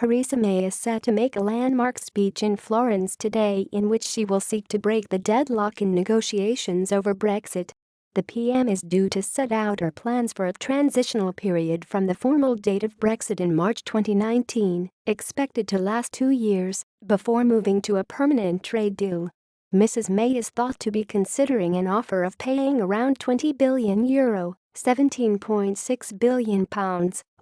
Theresa May is set to make a landmark speech in Florence today in which she will seek to break the deadlock in negotiations over Brexit. The PM is due to set out her plans for a transitional period from the formal date of Brexit in March 2019, expected to last 2 years, before moving to a permanent trade deal. Mrs. May is thought to be considering an offer of paying around €20 billion, £17.6 billion,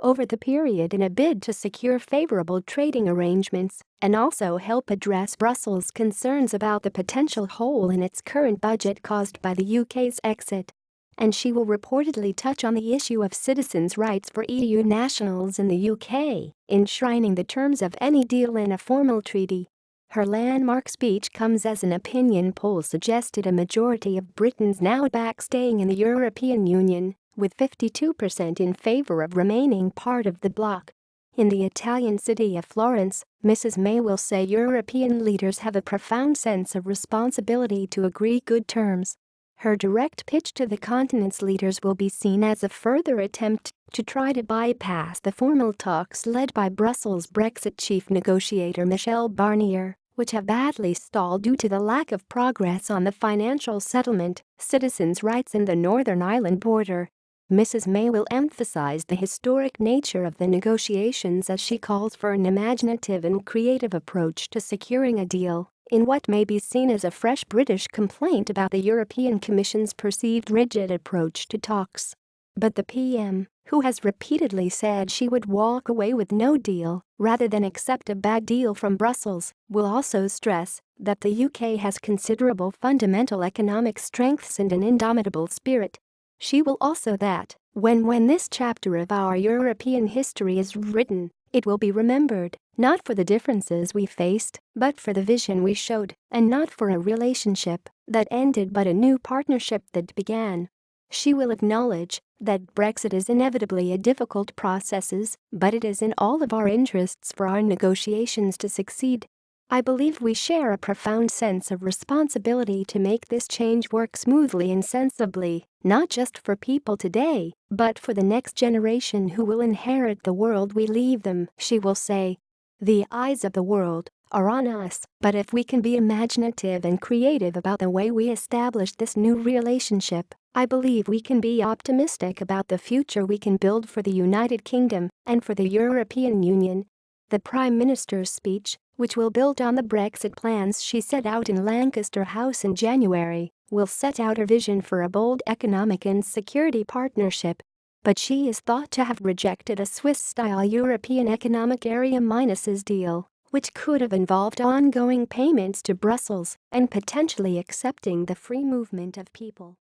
over the period in a bid to secure favourable trading arrangements and also help address Brussels' concerns about the potential hole in its current budget caused by the UK's exit. And she will reportedly touch on the issue of citizens' rights for EU nationals in the UK, enshrining the terms of any deal in a formal treaty. Her landmark speech comes as an opinion poll suggested a majority of Britons now back staying in the European Union, with 52% in favour of remaining part of the bloc. In the Italian city of Florence, Mrs. May will say European leaders have a profound sense of responsibility to agree good terms. Her direct pitch to the continent's leaders will be seen as a further attempt to try to bypass the formal talks led by Brussels' Brexit chief negotiator Michel Barnier, which have badly stalled due to the lack of progress on the financial settlement, citizens' rights and the Northern Ireland border. Mrs. May will emphasize the historic nature of the negotiations as she calls for an imaginative and creative approach to securing a deal, in what may be seen as a fresh British complaint about the European Commission's perceived rigid approach to talks. But the PM, who has repeatedly said she would walk away with no deal rather than accept a bad deal from Brussels, will also stress that the UK has considerable fundamental economic strengths and an indomitable spirit. She will also that, when this chapter of our European history is written, it will be remembered, not for the differences we faced, but for the vision we showed, and not for a relationship that ended but a new partnership that began. She will acknowledge that Brexit is inevitably a difficult process, but it is in all of our interests for our negotiations to succeed. I believe we share a profound sense of responsibility to make this change work smoothly and sensibly, not just for people today, but for the next generation who will inherit the world we leave them, she will say. The eyes of the world are on us, but if we can be imaginative and creative about the way we establish this new relationship, I believe we can be optimistic about the future we can build for the United Kingdom and for the European Union. The Prime Minister's speech, which will build on the Brexit plans she set out in Lancaster House in January, will set out her vision for a bold economic and security partnership. But she is thought to have rejected a Swiss-style European Economic Area Minuses deal, which could have involved ongoing payments to Brussels and potentially accepting the free movement of people.